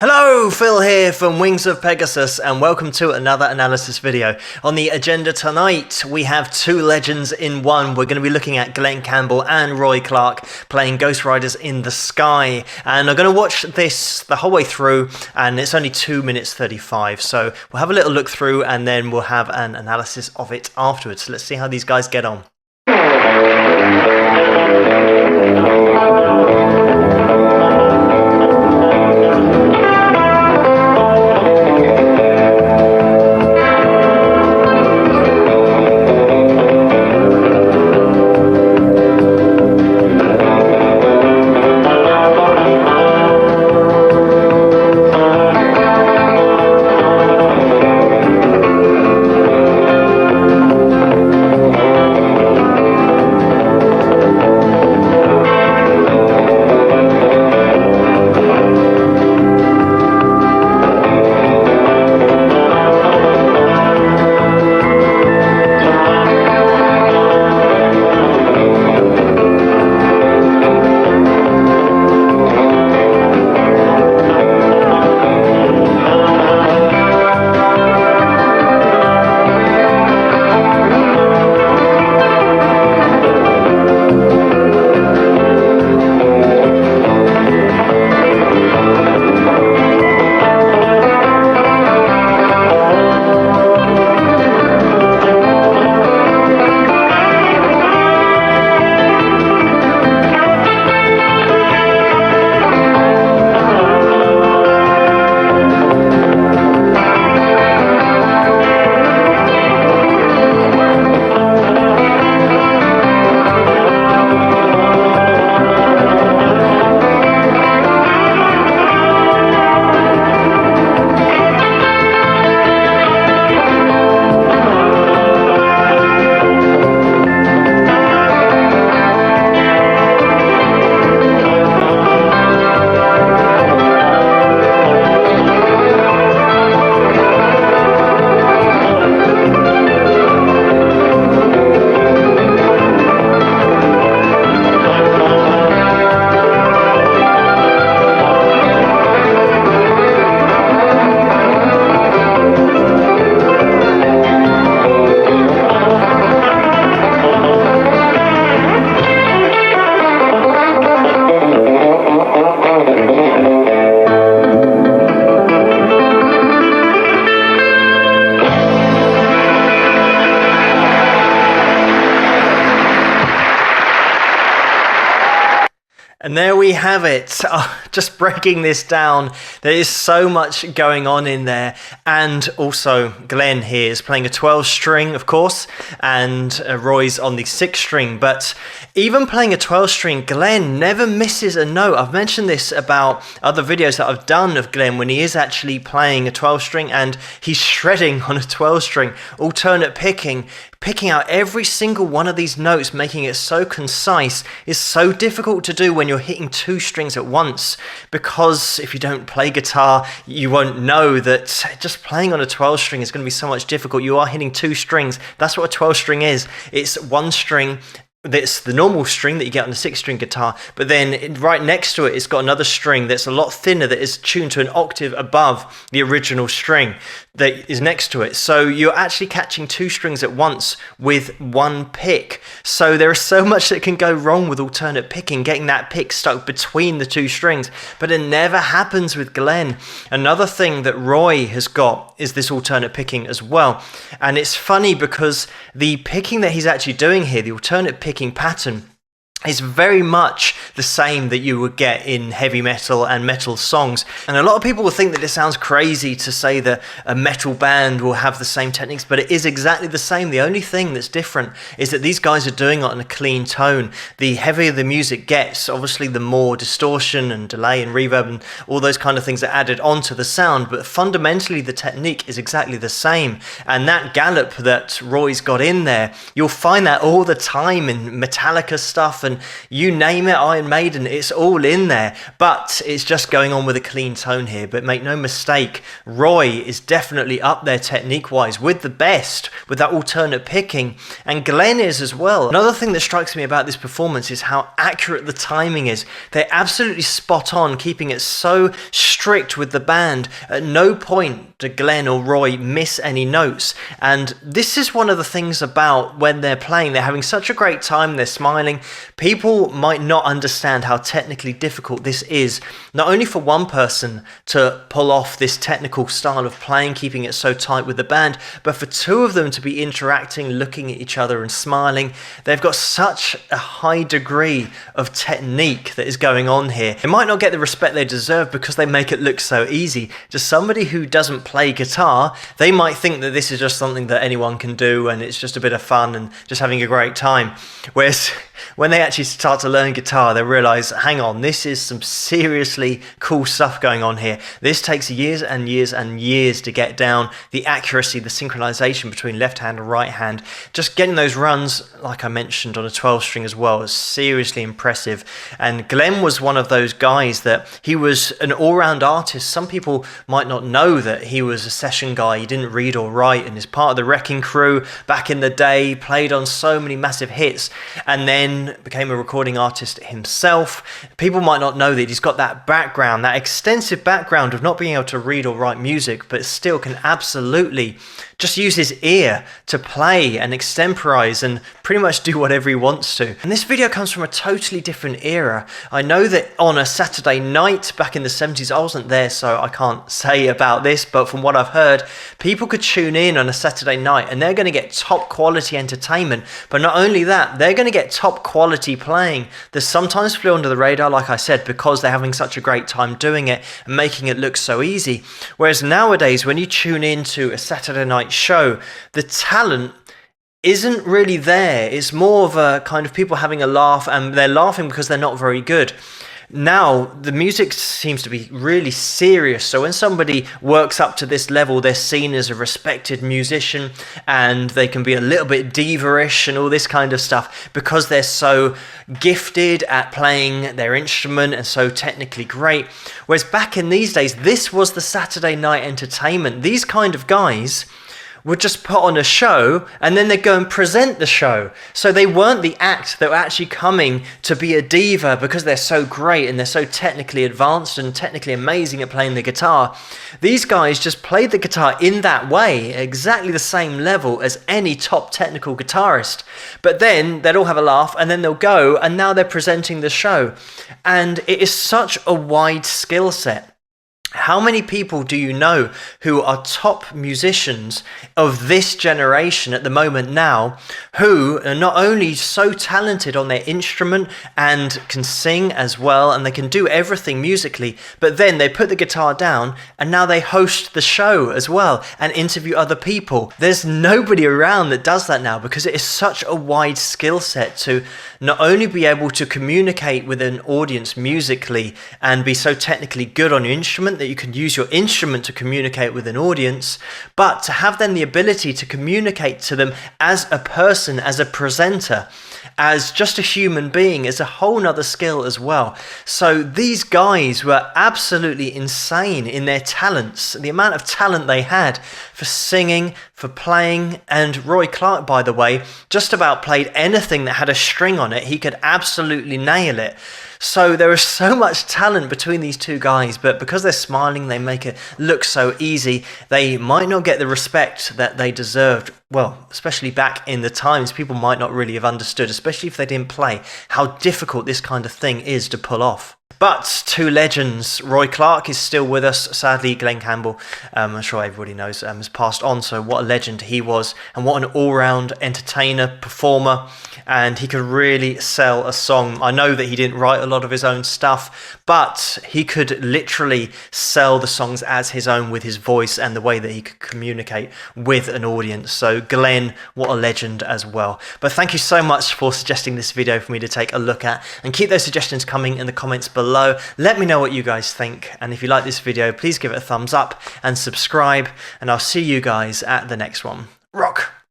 Hello, Phil here from Wings of Pegasus, and welcome to another analysis video. On the agenda tonight, we have two legends in one. We're going to be looking at Glen Campbell and Roy Clark playing Ghost Riders in the Sky. And I'm going to watch this the whole way through, and it's only 2 minutes 35. So we'll have a little look through, and then we'll have an analysis of it afterwards. So let's see how these guys get on. And there we have it. Just breaking this down, there is so much going on in there. And also Glen here is playing a 12 string, of course, and Roy's on the 6 string. But even playing a 12 string, Glen never misses a note. I've mentioned this about other videos that I've done of Glen when he is actually playing a 12 string and he's shredding on a 12 string, alternate picking out every single one of these notes, making it so concise, is so difficult to do when you're hitting 2 strings at once, because if you don't play guitar, you won't know that just playing on a 12 string is going to be so much difficult. You are hitting 2 strings. That's what a 12 string is. It's 1 string. That's the normal string that you get on the 6 string guitar, but then right next to it, it's got another string that's a lot thinner that is tuned to an octave above the original string that is next to it. So you're actually catching 2 strings at once with 1 pick. So there is so much that can go wrong with alternate picking, getting that pick stuck between the 2 strings, but it never happens with Glen. Another thing that Roy has got is this alternate picking as well. And it's funny because the picking that he's actually doing here, the alternate picking pattern, is very much the same that you would get in heavy metal and metal songs. And a lot of people will think that it sounds crazy to say that a metal band will have the same techniques, but it is exactly the same. The only thing that's different is that these guys are doing it on a clean tone. The heavier the music gets, obviously the more distortion and delay and reverb and all those kind of things are added onto the sound, but fundamentally the technique is exactly the same. And that gallop that Roy's got in there, you'll find that all the time in Metallica stuff and Zeppelin, you name it, Iron Maiden, it's all in there. But it's just going on with a clean tone here. But make no mistake, Roy is definitely up there technique-wise with the best, with that alternate picking, and Glen is as well. Another thing that strikes me about this performance is how accurate the timing is. They're absolutely spot on, keeping it so strict with the band. At no point do Glen or Roy miss any notes, and this is one of the things about when they're playing, they're having such a great time, they're smiling. People might not understand how technically difficult this is, not only for one person to pull off this technical style of playing, keeping it so tight with the band, but for two of them to be interacting, looking at each other and smiling. They've got such a high degree of technique that is going on here. They might not get the respect they deserve because they make it look so easy. Just somebody who doesn't play guitar, they might think that this is just something that anyone can do and it's just a bit of fun and just having a great time. Whereas when they actually start to learn guitar, they realize, hang on, this is some seriously cool stuff going on here. This takes years and years and years to get down. The accuracy, the synchronization between left hand and right hand, just getting those runs, like I mentioned, on a 12 string as well, is seriously impressive. And Glen was one of those guys that he was an all-round artist. Some people might not know that he was a session guy. He didn't read or write and is part of the Wrecking Crew back in the day, played on so many massive hits, and then became a recording artist himself. People might not know that he's got that background, that extensive background of not being able to read or write music, but still can absolutely just use his ear to play and extemporize and pretty much do whatever he wants to. And this video comes from a totally different era. I know that on a Saturday night back in the 70s, I wasn't there, so I can't say about this, but from what I've heard, people could tune in on a Saturday night and they're going to get top quality entertainment. But not only that, they're going to get top quality playing that sometimes flew under the radar, like I said, because they're having such a great time doing it and making it look so easy. Whereas nowadays, when you tune into a Saturday night show, the talent isn't really there. It's more of a kind of people having a laugh, and they're laughing because they're not very good. Now, the music seems to be really serious, so when somebody works up to this level, they're seen as a respected musician, and they can be a little bit diva-ish and all this kind of stuff because they're so gifted at playing their instrument and so technically great. Whereas back in these days, this was the Saturday night entertainment. These kind of guys would just put on a show and then they'd go and present the show. So they weren't the act, they were actually coming to be a diva because they're so great and they're so technically advanced and technically amazing at playing the guitar. These guys just played the guitar in that way, exactly the same level as any top technical guitarist. But then they'd all have a laugh and then they'll go and now they're presenting the show. And it is such a wide skill set. How many people do you know who are top musicians of this generation at the moment now, who are not only so talented on their instrument and can sing as well, and they can do everything musically, but then they put the guitar down and now they host the show as well and interview other people? There's nobody around that does that now because it is such a wide skill set to not only be able to communicate with an audience musically and be so technically good on your instrument that you can use your instrument to communicate with an audience, but to have then the ability to communicate to them as a person, as a presenter, as just a human being, is a whole nother skill as well. So these guys were absolutely insane in their talents, the amount of talent they had for singing, for playing. And Roy Clark, by the way, just about played anything that had a string on it. He could absolutely nail it. So there is so much talent between these two guys, but because they're smiling, they make it look so easy. They might not get the respect that they deserved. Well, especially back in the times, people might not really have understood, especially if they didn't play, how difficult this kind of thing is to pull off. But two legends. Roy Clark is still with us. Sadly, Glen Campbell, I'm sure everybody knows, has passed on. So what a legend he was, and what an all-round entertainer, performer. And he could really sell a song. I know that he didn't write a lot of his own stuff, but he could literally sell the songs as his own with his voice and the way that he could communicate with an audience. So Glen, what a legend as well. But thank you so much for suggesting this video for me to take a look at, and keep those suggestions coming in the comments below. Let me know what you guys think, and if you like this video, please give it a thumbs up and subscribe, and I'll see you guys at the next one. Rock!